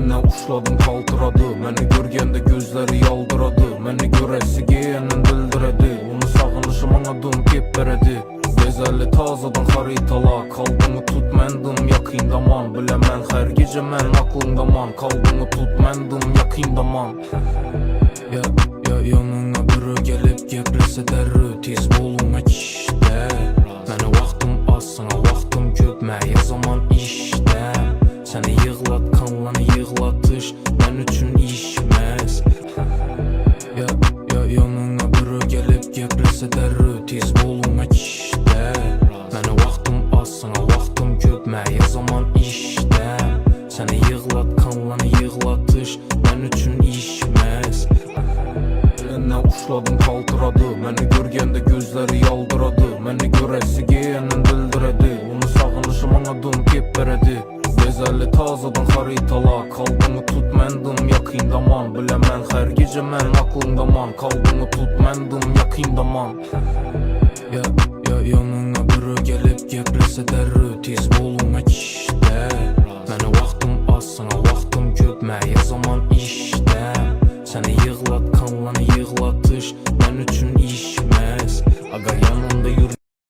Eline uşladım kaltıradı, məni görgəndə gözləri yaldıradı. Məni görəsi geyənin dildirədi, onu sağınışım anladım kep berədi. Gözəli tazadan xaritala, kaldığını tut məndim yakındaman. Biləmən hər gecə mən aklımdaman, kaldığını tut məndim yakındaman. Yanına biri gelip geprese derri, tez boluna kişdə. Mənə vaxtım az, sana vaxtım köp, məyə zaman işdə. Səni yığlat, kanlanı yığlatış, mən üçün işməz. Yanına biri gelip geprese derri, tez boluna kişdə. Mənə vaxtım az, sana vaxtım köp, məyə zaman işdə. Səni yığlat, kanlanı yığlatış, mən üçün işməz. Eline uşladım kaltıradı, məni görgəndə gözləri yaldıradı. Məni görəsi geyənin dildirədi, onu sağınışım anladım kep berədi. Gözəli tazadan xaritala, kaldığını tut məndim yakındaman. Biləmən hər gecə mən aklımdaman, kaldığını tut məndim yakındaman. Yanına biri gelip geprese derri, tez boluna kişdə. Mənə vaxtım az, sana vaxtım köp, məyə zaman işdə. Səni yığlat, kanlanı yığlatış, mən üçün işməz. Aga yanında yürü